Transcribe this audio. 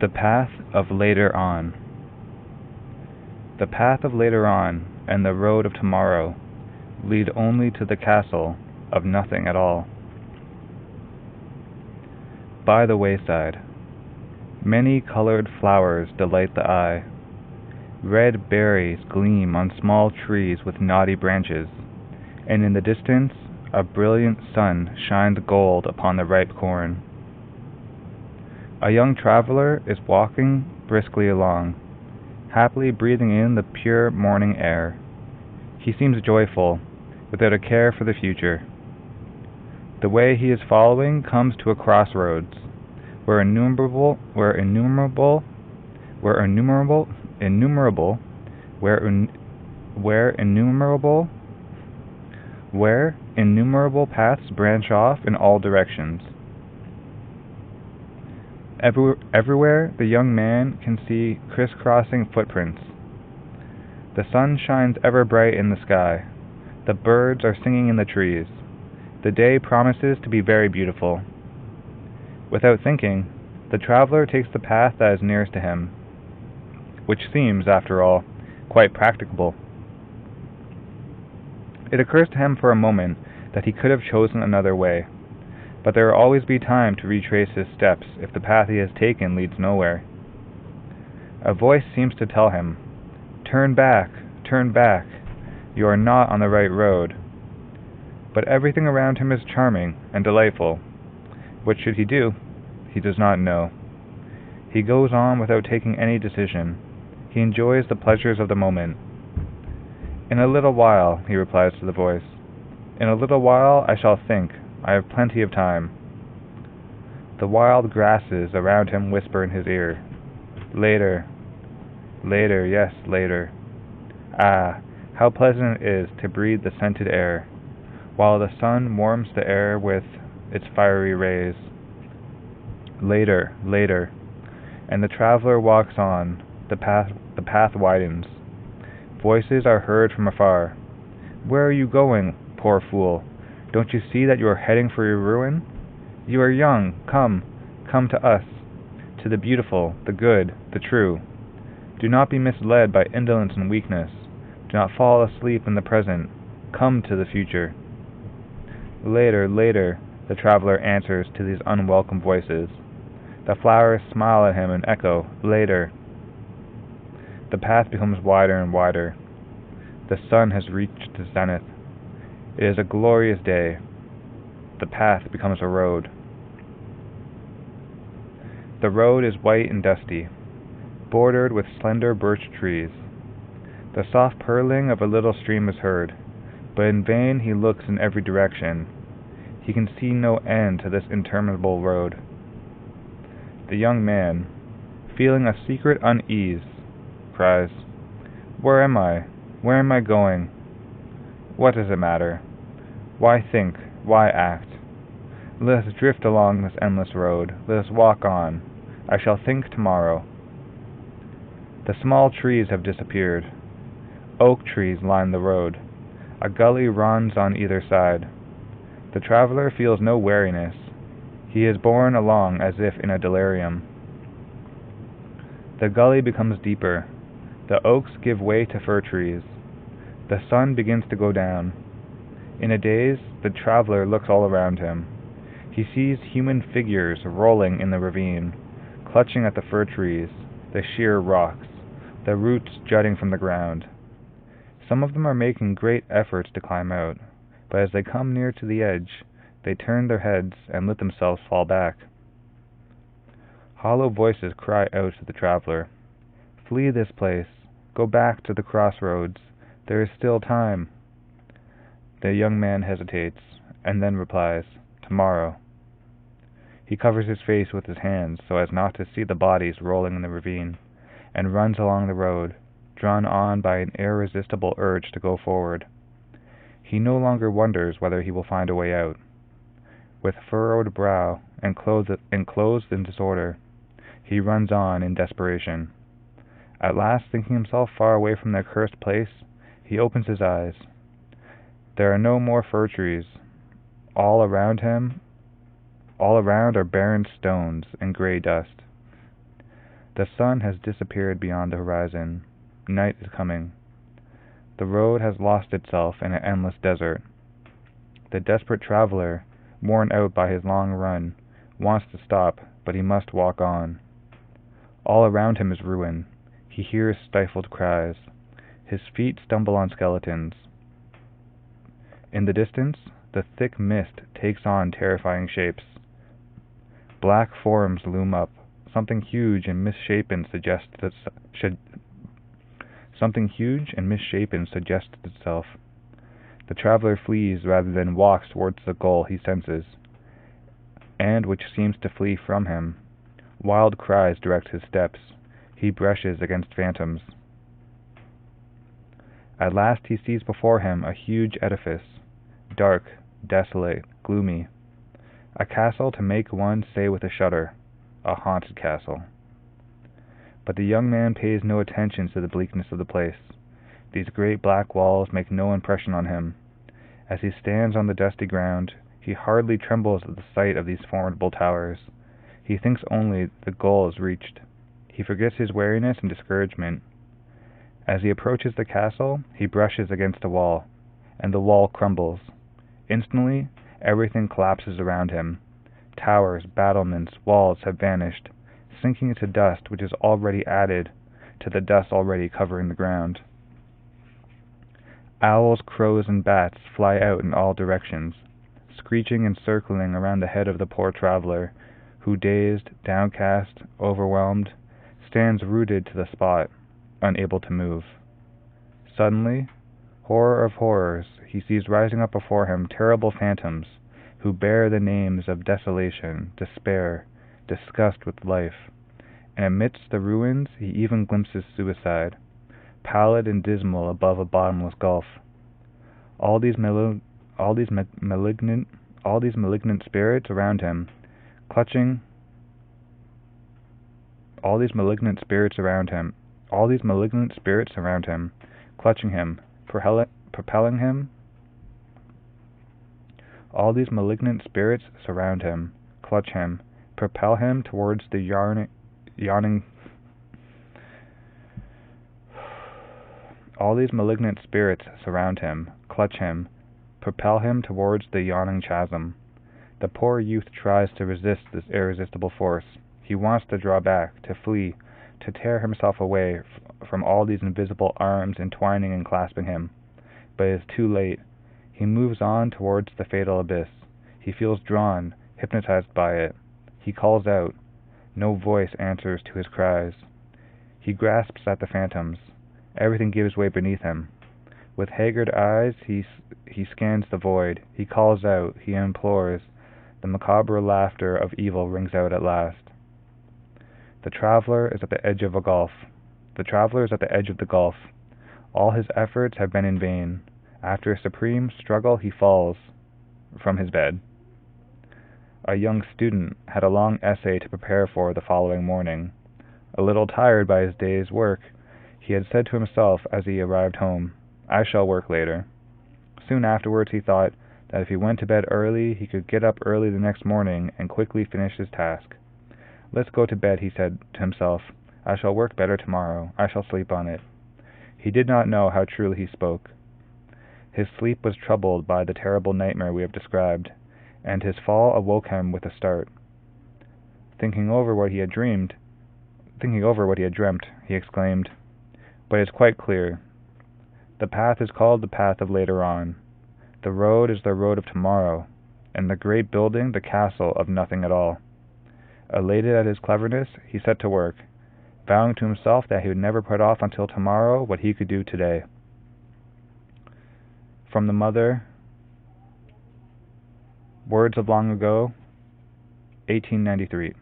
The path of later on. The path of later on and the road of tomorrow lead only to the castle of nothing at all. By the wayside, many colored flowers delight the eye. Red berries gleam on small trees with knotty branches, and in the distance a brilliant sun shines gold upon the ripe corn. A young traveler is walking briskly along, happily breathing in the pure morning air. He seems joyful, without a care for the future. The way he is following comes to a crossroads, where innumerable paths branch off in all directions. Everywhere the young man can see criss-crossing footprints. The sun shines ever bright in the sky. The birds are singing in the trees. The day promises to be very beautiful. Without thinking, the traveler takes the path that is nearest to him, which seems, after all, quite practicable. It occurs to him for a moment that he could have chosen another way, but there will always be time to retrace his steps if the path he has taken leads nowhere. A voice seems to tell him, turn back, you are not on the right road." But everything around him is charming and delightful. What should he do? He does not know. He goes on without taking any decision. He enjoys the pleasures of the moment. "In a little while," he replies to the voice. "In a little while I shall think. I have plenty of time." The wild grasses around him whisper in his ear, "Later, later, yes, later." Ah, how pleasant it is to breathe the scented air, while the sun warms the air with its fiery rays. Later, later, and the traveler walks on. The path widens. Voices are heard from afar. "Where are you going, poor fool? Don't you see that you are heading for your ruin? You are young. Come to us, to the beautiful, the good, the true. Do not be misled by indolence and weakness. Do not fall asleep in the present. Come to the future." Later, later, the traveler answers to these unwelcome voices. The flowers smile at him and echo, "Later." The path becomes wider and wider. The sun has reached the zenith. It is a glorious day. The path becomes a road. The road is white and dusty, bordered with slender birch trees. The soft purling of a little stream is heard, but in vain he looks in every direction. He can see no end to this interminable road. The young man, feeling a secret unease, cries, "Where am I? Where am I going? What does it matter? Why think? Why act? Let us drift along this endless road. Let us walk on. I shall think tomorrow." The small trees have disappeared. Oak trees line the road. A gully runs on either side. The traveler feels no weariness. He is borne along as if in a delirium. The gully becomes deeper. The oaks give way to fir trees. The sun begins to go down. In a daze, the traveler looks all around him. He sees human figures rolling in the ravine, clutching at the fir trees, the sheer rocks, the roots jutting from the ground. Some of them are making great efforts to climb out, but as they come near to the edge, they turn their heads and let themselves fall back. Hollow voices cry out to the traveler, "Flee this place. Go back to the crossroads. There is still time." The young man hesitates, and then replies, "Tomorrow." He covers his face with his hands so as not to see the bodies rolling in the ravine, and runs along the road, drawn on by an irresistible urge to go forward. He no longer wonders whether he will find a way out. With furrowed brow and clothes in disorder, he runs on in desperation. At last, thinking himself far away from the accursed place, he opens his eyes. There are no more fir trees. All around are barren stones and grey dust. The sun has disappeared beyond the horizon. Night is coming. The road has lost itself in an endless desert. The desperate traveler, worn out by his long run, wants to stop, but he must walk on. All around him is ruin. He hears stifled cries. His feet stumble on skeletons. In the distance, the thick mist takes on terrifying shapes. Black forms loom up. Something huge and misshapen suggests itself. The traveler flees rather than walks towards the goal he senses, and which seems to flee from him. Wild cries direct his steps. He brushes against phantoms. At last he sees before him a huge edifice, dark, desolate, gloomy. A castle to make one say with a shudder, a haunted castle. But the young man pays no attention to the bleakness of the place. These great black walls make no impression on him. As he stands on the dusty ground, he hardly trembles at the sight of these formidable towers. He thinks only the goal is reached. He forgets his weariness and discouragement. As he approaches the castle, he brushes against a wall, and the wall crumbles. Instantly, everything collapses around him. Towers, battlements, walls have vanished, sinking into dust which is already added to the dust already covering the ground. Owls, crows, and bats fly out in all directions, screeching and circling around the head of the poor traveler, who, dazed, downcast, overwhelmed, stands rooted to the spot, unable to move. Suddenly, horror of horrors, he sees rising up before him terrible phantoms, who bear the names of desolation, despair, disgust with life, and amidst the ruins he even glimpses suicide, pallid and dismal above a bottomless gulf. All these malignant spirits around him, clutching him, propelling him. All these malignant spirits surround him, clutch him, propel him towards the yawning. All these malignant spirits surround him, clutch him, propel him towards the yawning chasm. The poor youth tries to resist this irresistible force. He wants to draw back, to flee, to tear himself away from all these invisible arms entwining and clasping him. But it is too late. He moves on towards the fatal abyss. He feels drawn, hypnotized by it. He calls out. No voice answers to his cries. He grasps at the phantoms. Everything gives way beneath him. With haggard eyes, he scans the void. He calls out. He implores. The macabre laughter of evil rings out at last. The traveler is at the edge of the gulf. All his efforts have been in vain. After a supreme struggle, he falls from his bed. A young student had a long essay to prepare for the following morning. A little tired by his day's work, he had said to himself as he arrived home, "I shall work later." Soon afterwards he thought that if he went to bed early, he could get up early the next morning and quickly finish his task. "Let's go to bed," he said to himself. "I shall work better tomorrow. I shall sleep on it." He did not know how truly he spoke. His sleep was troubled by the terrible nightmare we have described, and his fall awoke him with a start. Thinking over what he had dreamt, he exclaimed, "But it's quite clear. The path is called the path of later on. The road is the road of tomorrow, and the great building the castle of nothing at all." Elated at his cleverness, he set to work, vowing to himself that he would never put off until tomorrow what he could do today. From the Mother, Words of Long Ago, 1893.